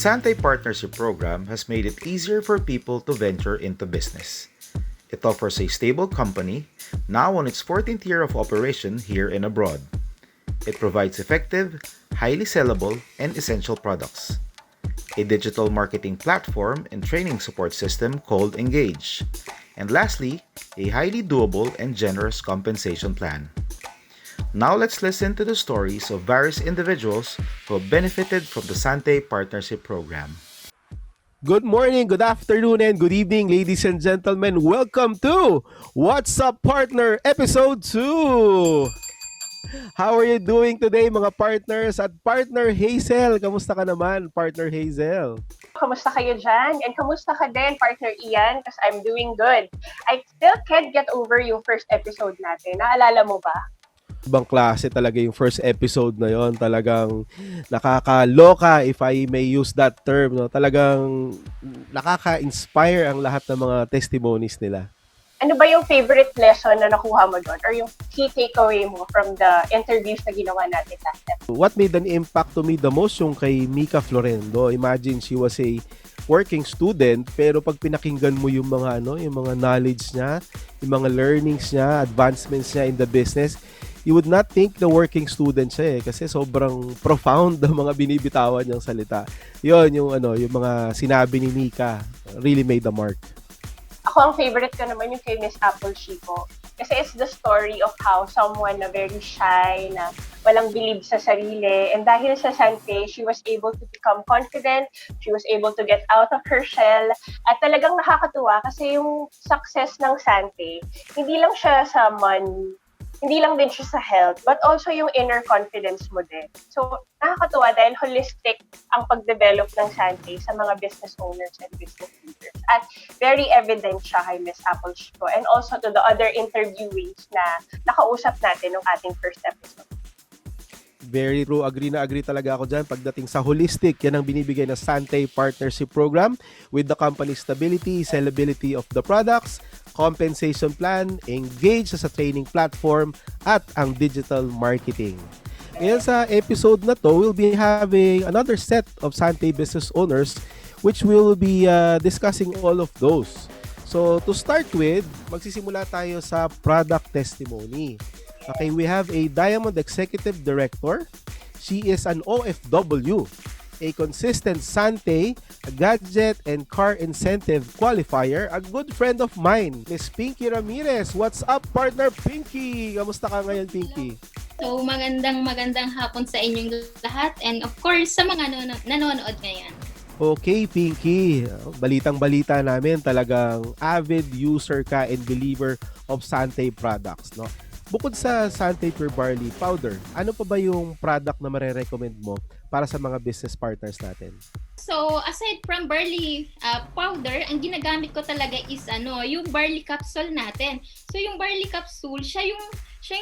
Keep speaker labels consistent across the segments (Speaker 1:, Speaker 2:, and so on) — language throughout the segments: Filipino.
Speaker 1: Sante Partnership Program has made it easier for people to venture into business. It offers a stable company, now on its 14th year of operation here and abroad. It provides effective, highly sellable, and essential products. A digital marketing platform and training support system called Engage. And lastly, a highly doable and generous compensation plan. Now let's listen to the stories of various individuals who have benefited from the Sante Partnership Program.
Speaker 2: Good morning, good afternoon, and good evening, ladies and gentlemen. Welcome to What's Up Partner Episode 2! How are you doing today, mga partners? At Partner Hazel, kamusta ka naman, Partner Hazel?
Speaker 3: Kamusta kayo dyan? And kamusta ka din, Partner Ian? Because I'm doing good. I still can't get over yung first episode natin. Naalala mo ba?
Speaker 2: Ibang klase talaga yung first episode na yon. Talagang nakakaloka, if I may use that term. No? Talagang nakaka-inspire ang lahat ng mga testimonies nila.
Speaker 3: Ano ba yung favorite lesson na nakuha mo doon? Or yung key takeaway mo from the interviews na ginawa natin last time?
Speaker 2: What made an impact to me the most yung kay Mika Florendo. Imagine she was a working student, pero pag pinakinggan mo yung mga yung mga knowledge niya, yung mga learnings niya, advancements niya in the business, you would not think the working student siya kasi sobrang profound ang mga binibitawan niyang salita. Yun yung mga sinabi ni Mika really made the mark.
Speaker 3: Ako, ang favorite ko naman yung kay Miss Apple Chico. Kasi it's the story of how someone na very shy, na walang believe sa sarili. And dahil sa Sante, she was able to become confident. She was able to get out of her shell. At talagang nakakatuwa kasi yung success ng Sante, hindi lang siya sa money, hindi lang din siya sa health, but also yung inner confidence mo din. So, nakakatuwa dahil holistic ang pag-develop ng Sante sa mga business owners and business leaders. At very evident siya kay Miss Apple Chico and also to the other interviewees na nakausap natin ng ating first episode.
Speaker 2: Very true. Agree na agree talaga ako dyan. Pagdating sa holistic, yan ang binibigay ng Sante Partnership Program with the company stability, sellability of the products, compensation plan, Engage as a training platform, at ang digital marketing. Ngayon sa episode na to, we'll be having another set of Sante business owners which will be discussing all of those. So to start with, magsisimula tayo sa product testimony. Okay, we have a Diamond Executive Director. She is an OFW, a consistent Sante, a gadget and car incentive qualifier, a good friend of mine, Miss Pinky Ramirez. What's up, partner Pinky? Kamusta ka ngayon, Pinky?
Speaker 4: So, magandang hapon sa inyong lahat and of course sa mga nanonood ngayon.
Speaker 2: Okay, Pinky. Balitang-balita namin, talagang avid user ka and believer of Sante products, no? Bukod sa Sante Pure Barley Powder, ano pa ba yung product na marerecommend mo para sa mga business partners natin?
Speaker 4: So, aside from barley powder, ang ginagamit ko talaga is yung barley capsule natin. So, yung barley capsule, siya yung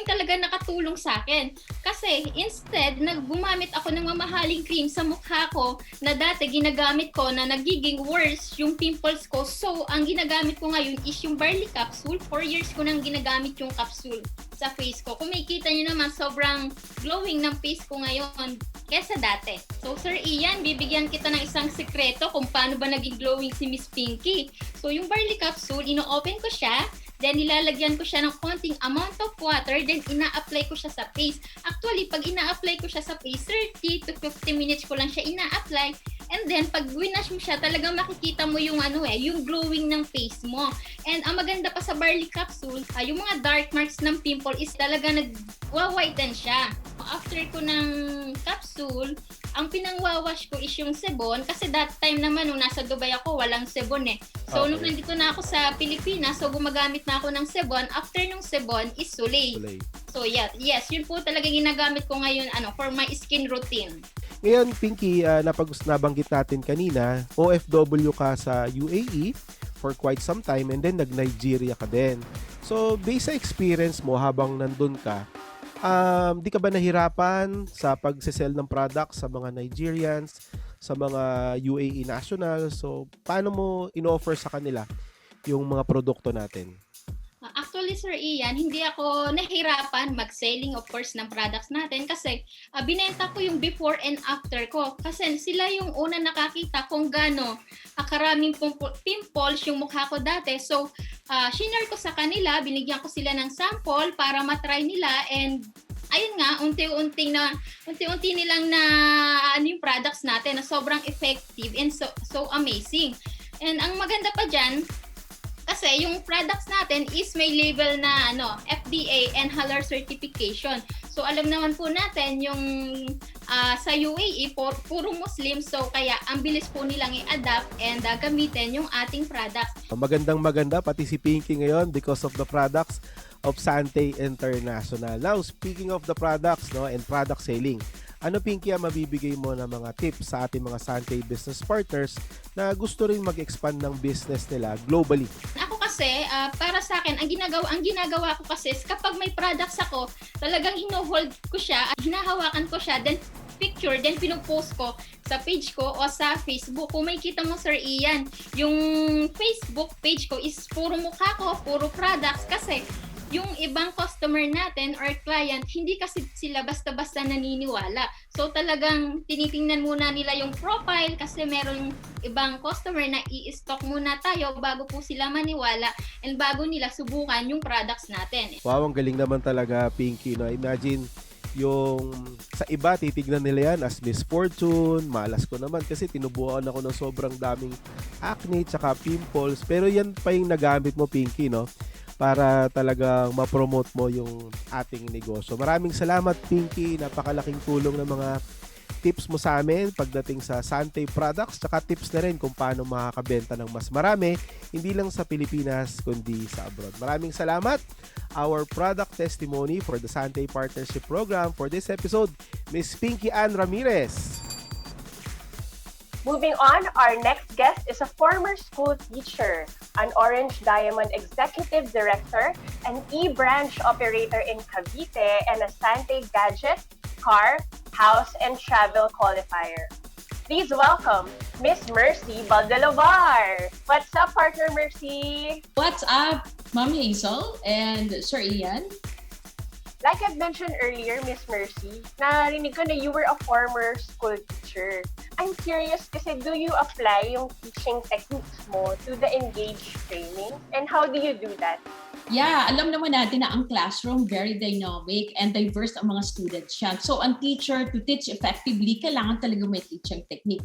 Speaker 4: talaga nakatulong sa akin. Kasi instead, gumamit ako ng mamahaling cream sa mukha ko na dati ginagamit ko na nagiging worse yung pimples ko. So, ang ginagamit ko ngayon is yung barley capsule. 4 years ko nang ginagamit yung capsule sa face ko. Kung makikita nyo naman, sobrang glowing ng face ko ngayon kesa dati. So, Sir Ian, bibigyan kita ng isang sekreto kung paano ba naging glowing si Miss Pinky. So, yung barley capsule, ino-open ko siya. Then, nilalagyan ko siya ng konting amount of water. Then, ina-apply ko siya sa face. Actually, pag ina-apply ko siya sa face, 30 to 50 minutes ko lang siya ina-apply. And then, pag winash mo siya, talagang makikita mo yung yung glowing ng face mo. And ang maganda pa sa barley capsule, yung mga dark marks ng pimple is talaga nag-whiten siya. After ko ng capsule, ang pinangwawash ko is yung sebon kasi that time naman nung nasa Dubai ako, walang sebon eh. So, nung nandito na ako sa Pilipinas, so gumagamit na ako ng sebon. After nung sebon is Soleil. So, yes, yun po talaga ginagamit ko ngayon for my skin routine.
Speaker 2: Ngayon, Pinky, nabanggit natin kanina, OFW ka sa UAE for quite some time and then nag-Nigeria ka din. So, based sa experience mo habang nandun ka, di ka ba nahirapan sa pag-sell ng products sa mga Nigerians, sa mga UAE nationals? So, paano mo in-offer sa kanila yung mga produkto natin?
Speaker 4: Actually, Actually, Sir Ian, hindi ako nahirapan mag-selling, of course, ng products natin kasi binenta ko yung before and after ko. Kasi sila yung una nakakita kung gaano karaming pimples yung mukha ko dati. So, shinare ko sa kanila, binigyan ko sila ng sample para matry nila, and ayun nga, unti-unti nilang na yung products natin na sobrang effective and so amazing. And ang maganda pa dyan, kasi yung products natin is may label na FDA and halal certification. So alam naman po natin yung sa UAE puro Muslim, so kaya ang bilis po nilang i-adapt and gamitin yung ating products.
Speaker 2: Maganda pati si Pinky ngayon because of the products of Sante International. Now, speaking of the products and product selling, ano, Pinky, ang mabibigay mo na mga tips sa ating mga Sante business partners na gusto rin mag-expand ng business nila globally?
Speaker 4: Ako kasi, para sa akin, ang ginagawa ko kasi is kapag may products ako, talagang hino-hold ko siya, hinahawakan ko siya, then picture, then pinupost ko sa page ko o sa Facebook. Kung may kita mo, Sir Ian, yung Facebook page ko is puro mukha ko, puro products, kasi yung ibang customer natin or client, hindi kasi sila basta-basta naniniwala. So talagang tinitingnan muna nila yung profile kasi meron ibang customer na i-stock muna tayo bago po sila maniwala and bago nila subukan yung products natin.
Speaker 2: Wow, ang galing naman talaga, Pinky. Imagine, yung sa iba, titignan nila yan as misfortune, malas ko naman kasi tinubuan ako ng sobrang daming acne tsaka pimples. Pero yan pa yung nagamit mo, Pinky, para talagang ma-promote mo yung ating negosyo. Maraming salamat, Pinky. Napakalaking tulong ng mga tips mo sa amin pagdating sa Sante products, tsaka tips na rin kung paano makakabenta ng mas marami, hindi lang sa Pilipinas, kundi sa abroad. Maraming salamat. Our product testimony for the Sante Partnership Program for this episode, Miss Pinky Ann Ramirez.
Speaker 3: Moving on, our next guest is a former school teacher, an Orange Diamond Executive Director, an e-branch operator in Cavite, and a Sante Gadget, Car, House, and Travel Qualifier. Please welcome Miss Mercy Baldalovar. What's up, partner Mercy?
Speaker 5: What's up, Ma'am Hazel and Sir Ian?
Speaker 3: Like I've mentioned earlier, Miss Mercy, narinig ko na you were a former school teacher. I'm curious kasi do you apply yung teaching techniques mo to the Engage training? And how do you do that?
Speaker 5: Yeah, alam naman natin na ang classroom very dynamic and diverse ang mga students yan. So, ang teacher to teach effectively, kailangan talaga may teaching technique.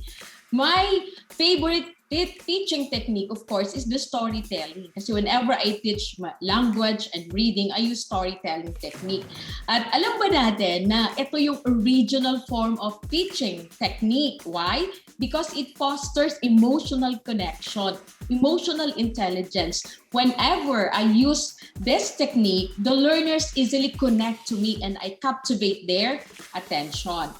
Speaker 5: My favorite teaching technique, of course, is the storytelling. Kasi whenever I teach language and reading, I use storytelling technique. At alam ba natin na ito yung original form of teaching technique? Why? Because it fosters emotional connection, emotional intelligence. Whenever I use this technique, the learners easily connect to me and I captivate their attention.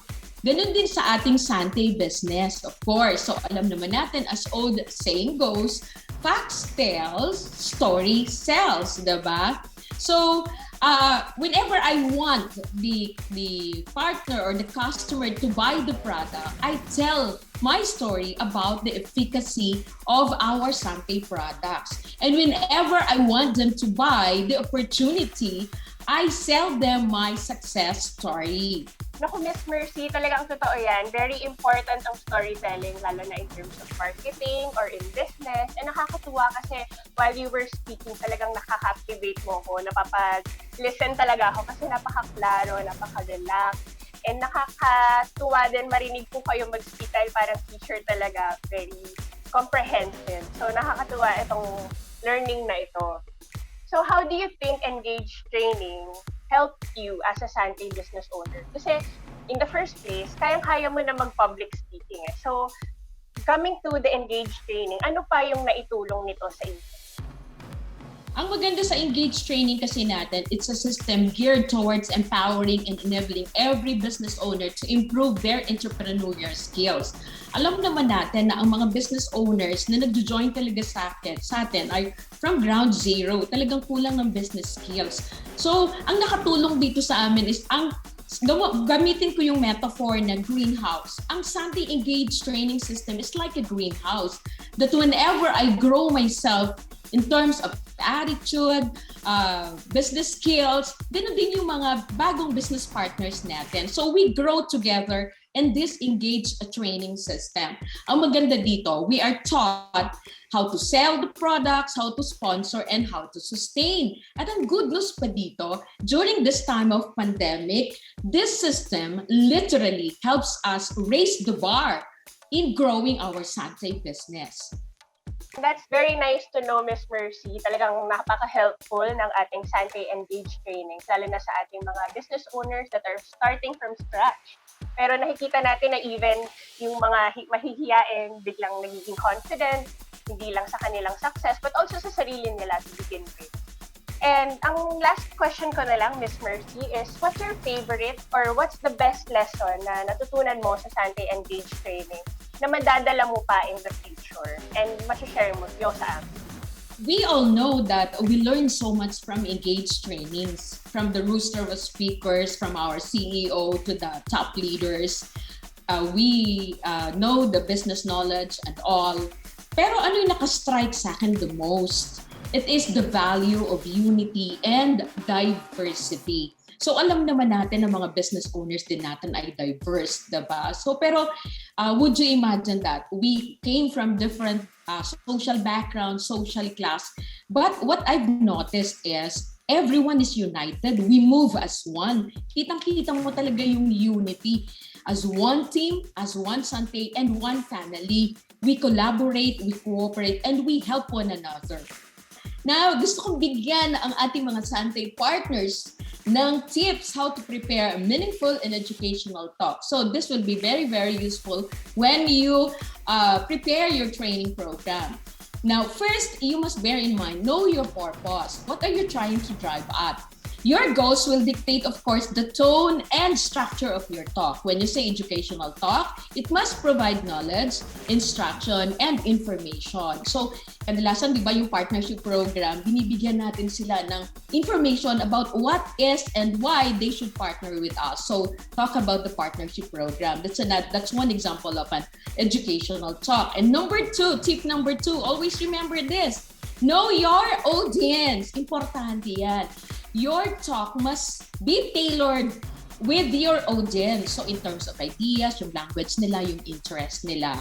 Speaker 5: Ganun din sa ating Sante business, of course. So alam naman natin, as old saying goes, facts tells, story sells, diba? So whenever I want the partner or the customer to buy the product, I tell my story about the efficacy of our Sante products. And whenever I want them to buy the opportunity, I sell them my success story.
Speaker 3: Naku, Miss Mercy, talagang totoo yan. Very important ang storytelling, lalo na in terms of marketing or in business. And nakakatuwa kasi while you were speaking, talagang nakaka-captivate mo ko. Napapag-listen talaga ako kasi napaka-klaro, napaka-relax. And nakakatuwa din marinig po kayo mag-speak dahil parang teacher talaga, very comprehensive. So nakakatuwa itong learning na ito. So how do you think Engage training helped you as a Sante business owner? Kasi in the first place, kayang-kaya mo na mag-public speaking. So coming to the Engage training, ano pa yung naitulong nito sa inyo?
Speaker 5: Ang maganda sa Engage training kasi natin, it's a system geared towards empowering and enabling every business owner to improve their entrepreneurial skills. Alam naman natin na ang mga business owners na nag-join talaga sa atin ay from ground zero, talagang kulang ng business skills. So, ang nakatulong dito sa amin is gamitin ko yung metaphor na greenhouse. Ang Sante Engage training system is like a greenhouse that whenever I grow myself in terms of attitude, business skills, ganun din yung mga bagong business partners natin. So we grow together in this engaged training system. Ang maganda dito, we are taught how to sell the products, how to sponsor, and how to sustain. At ang good news pa dito, during this time of pandemic, this system literally helps us raise the bar in growing our Sante business.
Speaker 3: That's very nice to know, Miss Mercy. Talagang napaka-helpful ng ating Sante Engage trainings, lalo na sa ating mga business owners that are starting from scratch. Pero nakikita natin na even yung mga mahihiyain biglang nagiging confident, hindi lang sa kanilang success, but also sa sarili nila to begin with. And ang last question ko na lang, Miss Mercy, is what's your favorite or what's the best lesson na natutunan mo sa Sante Engage training na madadala mo pa in the future and share mo sa amin?
Speaker 5: We all know that we learn so much from Engage trainings, from the roster of speakers, from our CEO to the top leaders. We know the business knowledge and all. Pero ano yung nakastrike sa akin the most? It is the value of unity and diversity. So alam naman natin na mga business owners din natin ay diverse, diba? So pero would you imagine that we came from different social backgrounds, social class, but what I've noticed is everyone is united. We move as one. Kitang-kitang mo talaga yung unity. As one team, as one Sante, and one family. We collaborate, we cooperate, and we help one another. Now, gusto kong bigyan ang ating mga Sante partners ng tips how to prepare a meaningful and educational talk. So this will be very, very useful when you prepare your training program. Now, first, you must bear in mind, know your purpose. What are you trying to drive at? Your goals will dictate, of course, the tone and structure of your talk. When you say educational talk, it must provide knowledge, instruction, and information. So, kadalasan, di ba, yung partnership program, binibigyan natin sila ng information about what is and why they should partner with us. So, talk about the partnership program. That's one example of an educational talk. And tip number two, always remember this. Know your audience. Importante yan. Your talk must be tailored with your audience. So in terms of ideas, yung language nila, yung interest nila.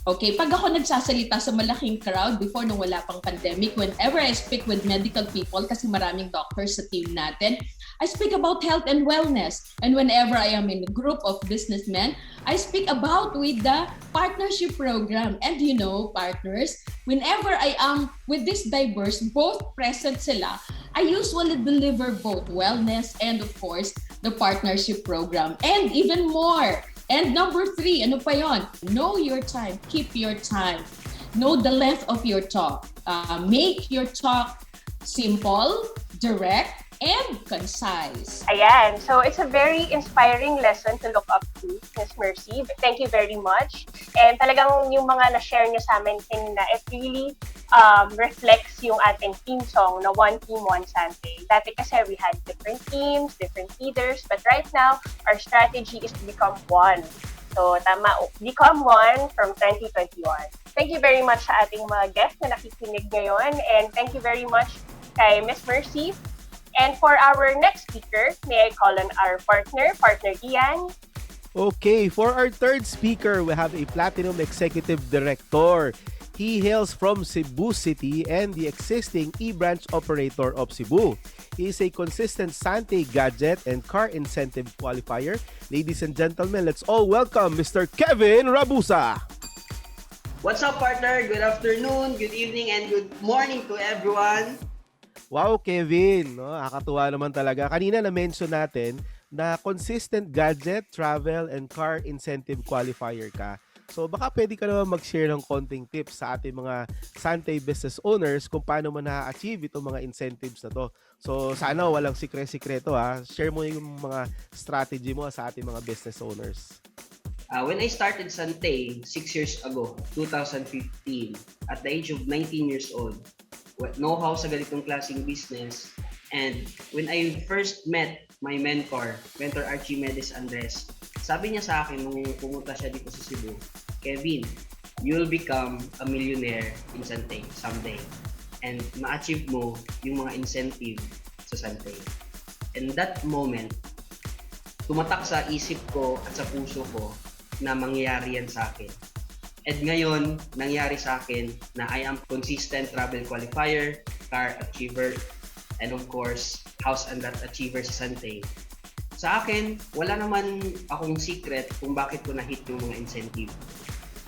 Speaker 5: Okay, pag ako nagsasalita sa malaking crowd before nung wala pang pandemic, whenever I speak with medical people, kasi maraming doctors sa team natin, I speak about health and wellness. And whenever I am in a group of businessmen, I speak about with the partnership program. And you know, partners, whenever I am with this diverse, both present sila, I usually deliver both wellness and of course, the partnership program. And even more. And number 3, ano pa yon? Know your time. Keep your time. Know the length of your talk. Make your talk simple, direct, and concise.
Speaker 3: Ayan. So, it's a very inspiring lesson to look up to, Ms. Mercy. Thank you very much. And talagang yung mga na-share niyo sa amin kanina, it really reflects yung ating team song na One Team, One Sante. Dati kasi we had different teams, different leaders, but right now, our strategy is to become one. So, tama, become one from 2021. Thank you very much sa ating mga guests na nakikinig ngayon, and thank you very much kay Ms. Mercy. And for our next speaker, may I call on our partner Ian.
Speaker 2: Okay, for our third speaker, we have a Platinum Executive Director. He hails from Cebu City and the existing e-branch operator of Cebu. He is a consistent Sante gadget and car incentive qualifier. Ladies and gentlemen, let's all welcome Mr. Kevin Rabusa.
Speaker 6: What's up, partner? Good afternoon, good evening, and good morning to everyone.
Speaker 2: Wow, Kevin, no? Nakakatuwa naman talaga. Kanina na-mention natin na consistent gadget, travel, and car incentive qualifier ka. So baka pwede ka naman mag-share ng konting tips sa ating mga Sante business owners kung paano mo na-achieve itong mga incentives na to. So sana walang sikre-sikreto ha. Share mo yung mga strategy mo sa ating mga business owners.
Speaker 6: When I started Sante 6 years ago, 2015, at the age of 19 years old, know-how sa ganitong klaseng business. And when I first met my mentor Archimedes Andres, sabi niya sa akin nung pumunta siya dito sa Cebu, Kevin, you'll become a millionaire in Sante someday. and ma-achieve mo yung mga incentive sa Santay. And that moment, tumatak sa isip ko at sa puso ko na mangyayari yan sa akin. And ngayon, nangyari sa akin na I am consistent travel qualifier, car achiever, and of course, house and lot achiever sa Santay. Sa akin, wala naman akong secret kung bakit ko na-hit yung mga incentive.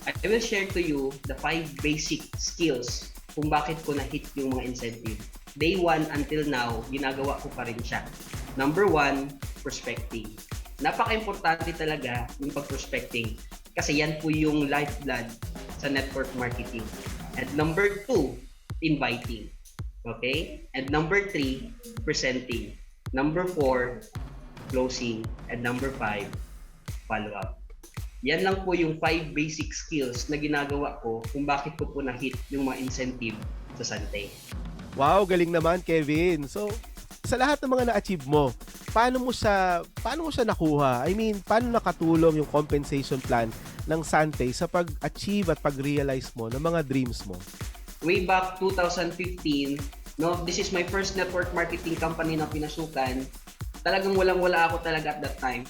Speaker 6: I will share to you the 5 basic skills kung bakit ko na-hit yung mga incentive. Day 1 until now, ginagawa ko pa rin siya. Number 1, prospecting. Napaka-importante talaga yung pag-prospecting kasi yan po yung lifeblood sa network marketing. And number 2, inviting. Okay? And number 3, presenting. Number 4, closing. And number 5, follow-up. Yan lang po yung 5 basic skills na ginagawa ko kung bakit ko po na-hit yung mga incentive sa Santay.
Speaker 2: Wow, galing naman, Kevin. So, sa lahat ng mga na-achieve mo, paano mo siya nakuha? I mean, paano nakatulong yung compensation plan ng Santay sa pag-achieve at pag-realize mo ng mga dreams mo?
Speaker 6: Way back 2015, this is my first network marketing company na pinasukan. Talagang walang-wala ako talaga at that time.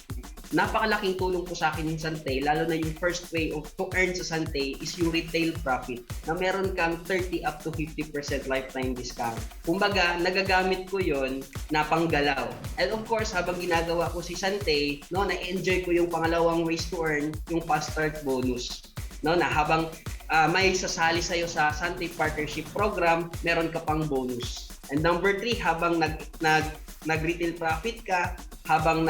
Speaker 6: Napakalaking tulong po sa akin yung Santay, lalo na yung first way to earn sa Santay is yung retail profit na meron kang 30 up to 50% lifetime discount. Kumbaga, nagagamit ko yon na panggalaw. And of course, habang ginagawa ko si Santay, na-enjoy ko yung pangalawang ways to earn, yung fast start bonus. Na habang may sasali sa'yo sa Santay Partnership Program, meron ka pang bonus. And number 3, habang nag-retail profit ka, habang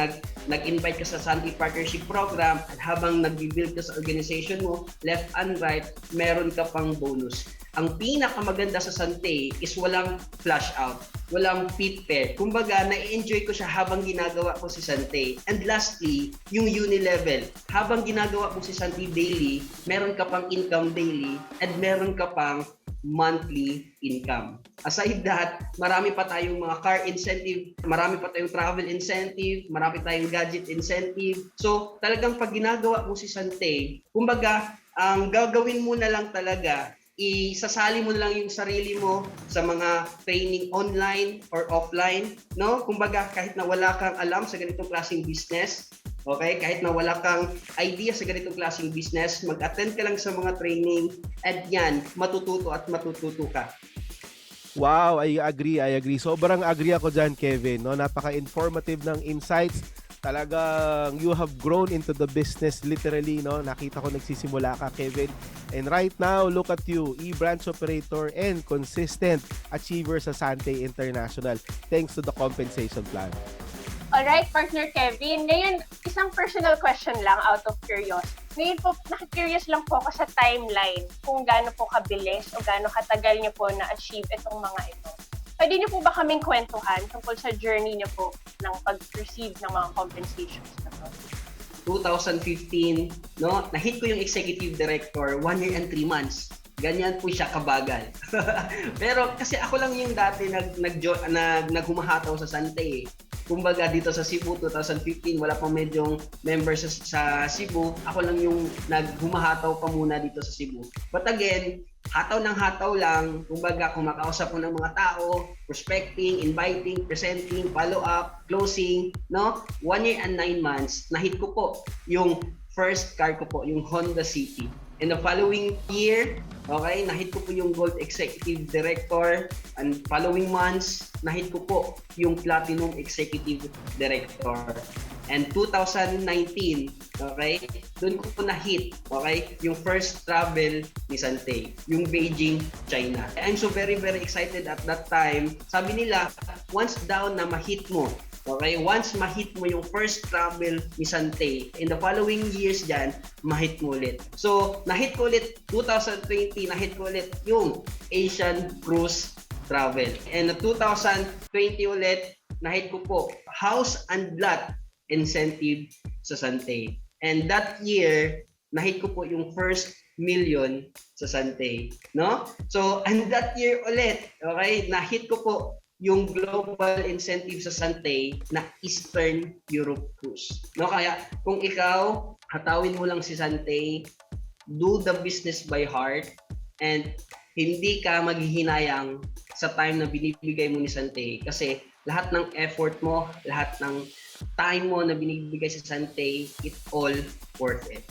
Speaker 6: nag-invite ka sa Santay Partnership Program, at habang nag-build ka sa organization mo, left and right, meron ka pang bonus. Ang pinakamaganda sa Santay is walang flash out, walang pit pair. Kumbaga, na-enjoy ko siya habang ginagawa ko si Santay. And lastly, yung uni-level. Habang ginagawa ko si Santay daily, meron ka pang income daily, and meron ka pang monthly income. Aside that, marami pa tayong mga car incentive, marami pa tayong travel incentive, marami tayong gadget incentive. So, talagang pag ginagawa mo si Santay, kumbaga, ang gagawin mo na lang talaga, isasali mo lang yung sarili mo sa mga training online or offline, Kumbaga, kahit na wala kang alam sa ganitong klaseng business, okay? Kahit na wala kang idea sa ganitong klaseng business, mag-attend ka lang sa mga training at yan, matututo ka.
Speaker 2: Wow, I agree. Sobrang agree ako dyan, Kevin. Napaka-informative ng insights. Talagang you have grown into the business literally, Nakita ko nagsisimula ka, Kevin. And right now, look at you, e-branch operator and consistent achiever sa Santay International thanks to the compensation plan.
Speaker 3: Alright, partner Kevin. Ngayon, isang personal question lang out of curiosity. Ngayon po, nakikurious lang po ako sa timeline kung gaano po kabilis o gaano katagal niyo po na-achieve itong mga ito. Pwede niyo po ba kaming kwentuhan tungkol sa journey niyo po ng pag-receive ng mga compensations na to?
Speaker 6: 2015, na-hit ko yung executive director 1 year and 3 months. Ganyan po siya kabagal. Pero kasi ako lang yung dati naghumahataw sa Santay. Kumbaga dito sa Cebu 2015 wala pang medyong members sa Cebu. Ako lang yung naghumahataw pa muna dito sa Cebu. But again, hataw ng hataw lang. Kumbaga kumakausap mo ng mga tao, prospecting, inviting, presenting, follow-up, closing, 1 year and 9 months, na-hit ko po yung first car ko po, yung Honda City. In the following year, okay, na-hit ko po yung Gold Executive Director. And following months, na-hit ko po yung Platinum Executive Director. And 2019, okay, doon ko po na-hit, okay, yung first travel ni Santay, yung Beijing, China. I'm so very, very excited at that time. Sabi nila, once daw na ma-hit mo, okay, once ma-hit mo yung first travel ni Santay, in the following years dyan, ma-hit mo ulit. So, na-hit ko ulit 2020, na-hit ko ulit yung Asian Cruise Travel. And 2020 ulit, na-hit ko po house and lot incentive sa Santay. And that year, na-hit ko po yung first million sa Santay. So, and that year ulit, okay, na-hit ko po yung global incentive sa Santay na Eastern Europe Cruise. Kaya kung ikaw, hatawin mo lang si Santay, do the business by heart, and hindi ka maghihinayang sa time na binibigay mo ni Sante kasi lahat ng effort mo, lahat ng time mo na binibigay sa Sante, it all worth it.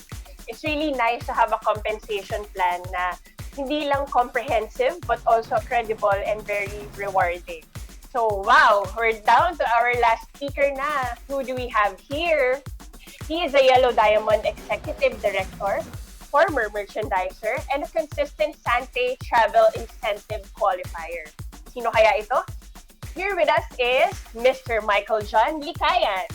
Speaker 3: It's really nice to have a compensation plan na hindi lang comprehensive but also credible and very rewarding. So, wow, we're down to our last speaker na. Who do we have here? He is a Yellow Diamond Executive Director, former merchandiser, and a consistent Sante Travel Incentive Qualifier. Sino kaya ito? Here with us is Mr. Michael John Likayan.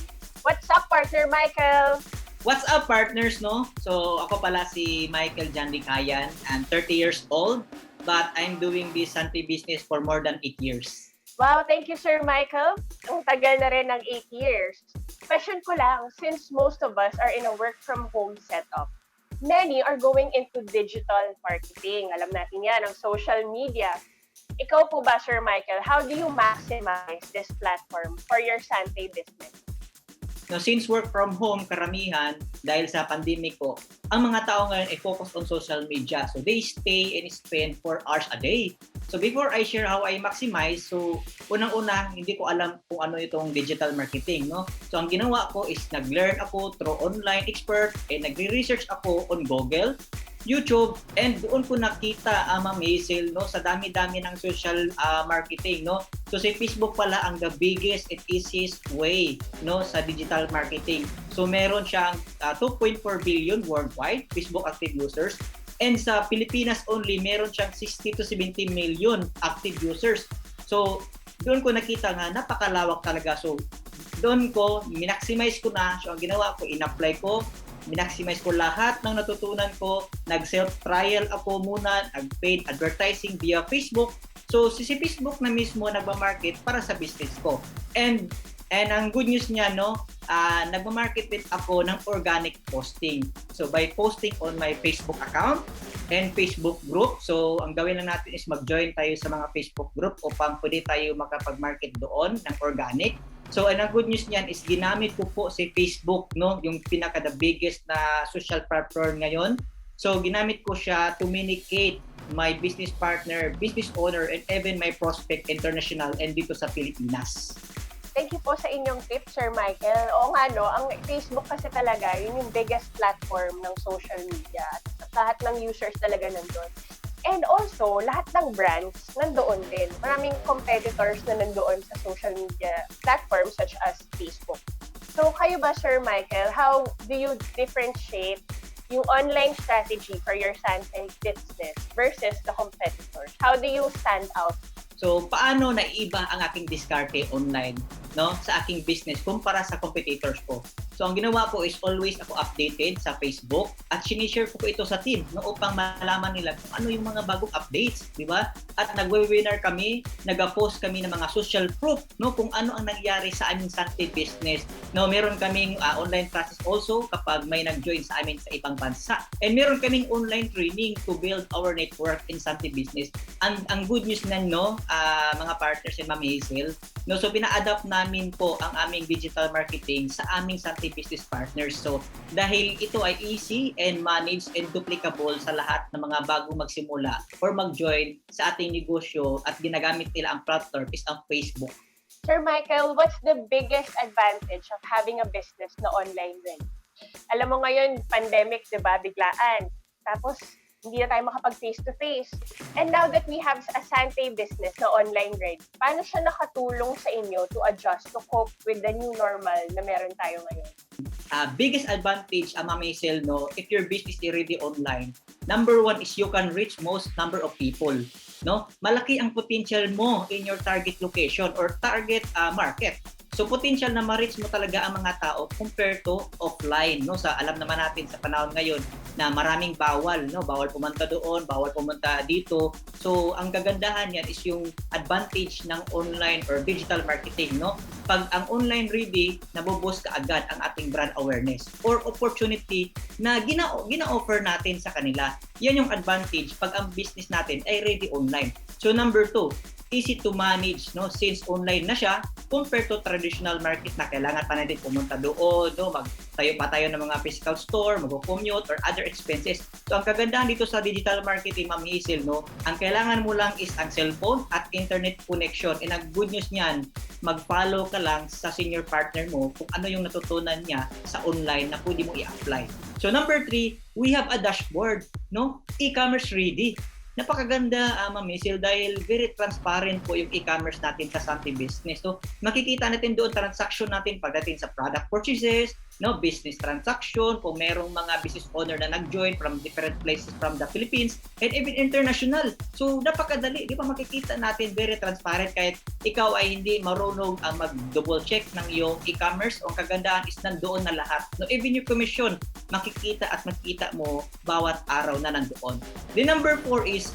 Speaker 3: What's up, partner Michael?
Speaker 7: What's up, partners, no? So, ako pala si Michael John Likayan. I'm 30 years old, but I'm doing this Sante business for more than 8 years.
Speaker 3: Wow, thank you, Sir Michael. Ang tagal na rin ng 8 years. Question ko lang, since most of us are in a work-from-home setup, many are going into digital marketing. Alam natin yan, ang social media. Ikaw po ba, Sir Michael, how do you maximize this platform for your Sante business?
Speaker 7: Now, since work from home, karamihan, dahil sa pandemic po, ang mga tao ngayon ay focus on social media. So, they stay and spend 4 hours a day. So, before I share how I maximize, so, unang-una, hindi ko alam kung ano itong digital marketing, no? So, ang ginawa ko is nag-learn ako through online expert and nagre-research ako on Google, YouTube, and doon ko nakita Ma'am Hazel, no, sa dami-dami ng social marketing, no. So si Facebook pala ang the biggest and easiest way, no, sa digital marketing. So meron siyang 2.4 billion worldwide Facebook active users, and sa Pilipinas only meron siyang 60 to 70 million active users. So doon ko nakita nga napakalawak talaga. So doon ko minaximize ko na. So ang ginawa ko, in-apply ko, minaximize ko lahat ng natutunan ko, nag-self-trial ako muna, nag-paid advertising via Facebook. So, si Facebook na mismo nagma-market para sa business ko. And ang good news niya, no, nagma-market din ako ng organic posting. So, by posting on my Facebook account and Facebook group, so ang gawin lang natin is mag-join tayo sa mga Facebook group upang pwede tayo makapag-market doon ng organic. So, ang good news niyan is ginamit ko po si Facebook, no, yung pinaka the biggest na social platform ngayon. So, ginamit ko siya to communicate my business partner, business owner, and even my prospect international and dito sa Pilipinas.
Speaker 3: Thank you po sa inyong tips, Sir Michael. Oo nga, no, ang Facebook kasi talaga, yun yung biggest platform ng social media. At lahat ng users talaga nandun. And also, lahat ng brands nandoon din. Maraming competitors na nandoon sa social media platforms such as Facebook. So, kayo ba, Sir Michael, how do you differentiate yung online strategy for your Sante business versus the competitors? How do you stand out?
Speaker 7: So, paano naiba ang aking diskarte online, no, sa aking business kumpara sa competitors ko? So, ang ginawa ko is always ako updated sa Facebook at sinishare ko ito sa team, no, upang malaman nila kung ano yung mga bagong updates, di ba? At nag-webinar kami, nag-post kami ng mga social proof, no, kung ano ang nangyari sa aming Sante business. No, meron kaming online classes also kapag may nag-join sa amin sa ibang bansa. And meron kaming online training to build our network in Sante business. Ang good news na, no, mga partners in Ma'am Hazel, no, so pina-adapt namin po ang aming digital marketing sa aming Sante business partners. So, dahil ito ay easy and managed and duplicable sa lahat ng mga bagong magsimula or mag-join sa ating negosyo at ginagamit nila ang platform is ang Facebook.
Speaker 3: Sir Michael, what's the biggest advantage of having a business na online rin? Alam mo ngayon, pandemic, di ba, biglaan. Tapos, hindi na tayo makapag face-to-face. And now that we have a Sante business na online rin, paano siya nakatulong sa inyo to adjust, to cope with the new normal na meron tayo ngayon?
Speaker 7: Biggest advantage, Ma'am Hazel, no, if your business is already online, number one is you can reach most number of people. No? Malaki ang potential mo in your target location or target market. So potential na ma-reach mo talaga ang mga tao compared to offline, no? Sa alam naman natin sa panahon ngayon na maraming bawal, no? Bawal pumunta doon, bawal pumunta dito. So ang kagandahan niyan is yung advantage ng online or digital marketing, no? Pag ang online ready, naboboost ka agad ang ating brand awareness or opportunity na gina-offer natin sa kanila. Yan yung advantage pag ang business natin ay ready online. So number 2, easy to manage, no, since online na siya compared to traditional market na kailangan pa natin pumunta doon, no, magtayo pa tayo ng mga physical store, mag-commute or other expenses. So ang kagandahan dito sa digital marketing, Ma'am Hazel, no, ang kailangan mo lang is ang cellphone at internet connection. And ang good news niyan, mag-follow ka lang sa senior partner mo kung ano yung natutunan niya sa online na pwede mo i-apply. So number 3, we have a dashboard, no, e-commerce ready. Napakaganda, Ma'am Hazel, dahil very transparent po yung e-commerce natin sa Sante Business. So, makikita natin doon transaction natin pagdating sa product purchases, no, business transaction, kung merong mga business owner na nag-join from different places from the Philippines, and even international. So, napakadali. Di ba makikita natin very transparent kahit ikaw ay hindi marunong mag-double check ng iyong e-commerce. Ang kagandahan is nandoon na lahat. No, even yung commission, makikita at makikita mo bawat araw na nandoon. The number 4 is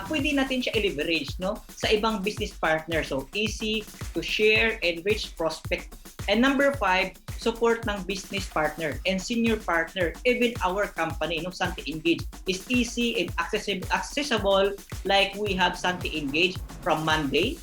Speaker 7: pwede natin siya i-leverage, no, sa ibang business partner. So, easy to share and reach prospect. And number 5, support ng business partner and senior partner. Even our company, no, Sante Engage, is easy and accessible like we have Sante Engage from Monday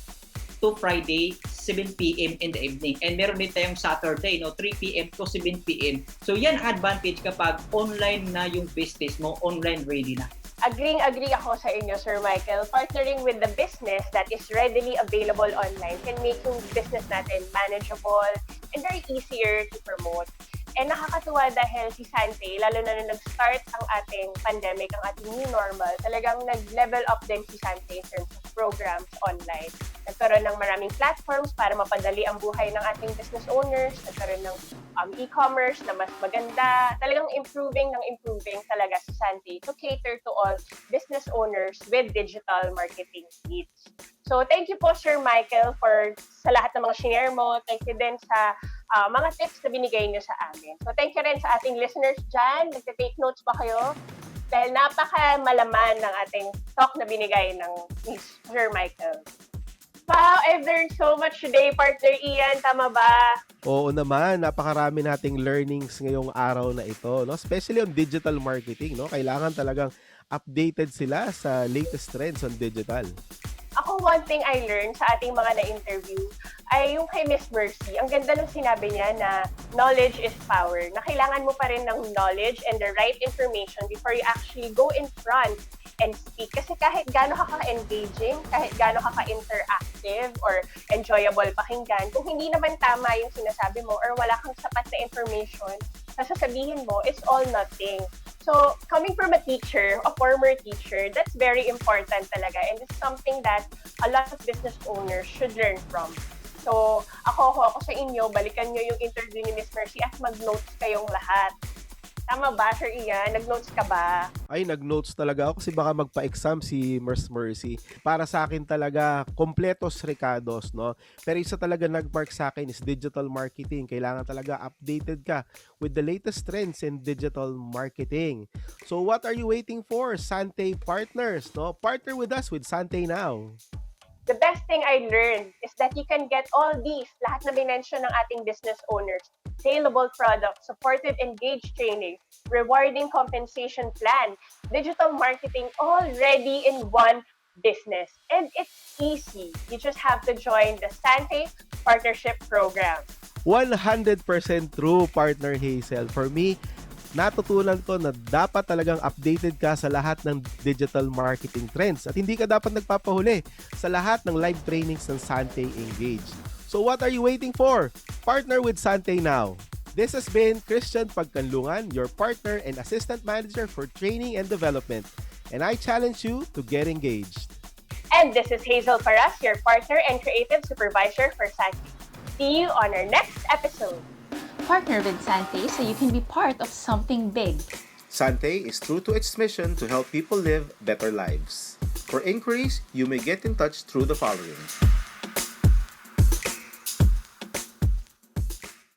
Speaker 7: to Friday, 7 p.m. in the evening. And meron din tayong Saturday, no, 3 p.m. to 7 p.m. So yan ang advantage kapag online na yung business mo, online ready na.
Speaker 3: Agree ako sa inyo, Sir Michael. Partnering with the business that is readily available online can make yung business natin manageable and very easier to promote. And nakakatuwa dahil si Sante, lalo na nung nag-start ang ating pandemic, ang ating new normal, talagang nag-level up din si Sante in terms of programs online. Nagkaroon ng maraming platforms para mapadali ang buhay ng ating business owners, nagkaroon ng e-commerce na mas maganda. Talagang improving talaga si Sante to cater to all business owners with digital marketing needs. So, thank you po, Sir Michael, for sa lahat ng mga share mo. Thank you din sa mga tips na binigay niyo sa amin. So, thank you rin sa ating listeners dyan. Nagte-take notes ba kayo? Dahil napaka-malaman ng ating talk na binigay ng Sir Michael. Wow, I've learned so much today, Partner Ian. Tama ba?
Speaker 2: Oo naman, napakarami nating learnings ngayong araw na ito, no? Especially on digital marketing, no? Kailangan talagang updated sila sa latest trends on digital.
Speaker 3: Ako, one thing I learned sa ating mga na-interview ay yung kay Miss Mercy. Ang ganda ng sinabi niya na knowledge is power. Na kailangan mo pa rin ng knowledge and the right information before you actually go in front and speak. Kasi kahit gaano ka ka-engaging, kahit gaano ka ka-interactive or enjoyable pakinggan, kung hindi naman tama yung sinasabi mo or wala kang sapat na information, sasabihin mo, it's all nothing. So, coming from a teacher, a former teacher, that's very important talaga. And it's something that a lot of business owners should learn from. So, ako sa inyo, balikan nyo yung interview ni Miss Mercy at mag-notes kayong lahat. Tama ba, Sir Ian? Nag-notes ka ba?
Speaker 2: Ay, nag-notes talaga ako kasi baka magpa-exam si Miss Mercy. Para sa akin talaga, kompletos recados, no? Pero isa talaga nag-mark sa akin is digital marketing. Kailangan talaga updated ka with the latest trends in digital marketing. So what are you waiting for, Sante partners, no? Partner with us with Sante now.
Speaker 3: The best thing I learned is that you can get all these, lahat na binention ng ating business owners, saleable products, supportive engaged training, rewarding compensation plan, digital marketing, all ready in one business. And it's easy. You just have to join the Sante Partnership Program.
Speaker 2: 100% true, Partner Hazel. For me, natutunan ko na dapat talagang updated ka sa lahat ng digital marketing trends at hindi ka dapat nagpapahuli sa lahat ng live trainings ng Sante Engage. So what are you waiting for? Partner with Sante now. This has been Christian Pagkanlungan, your partner and assistant manager for training and development. And I challenge you to get engaged.
Speaker 3: And this is Hazel Paras, your partner and creative supervisor for Sante. See you on our next episode.
Speaker 8: Partner with Sante so you can be part of something big.
Speaker 1: Sante is true to its mission to help people live better lives. For inquiries, you may get in touch through the following.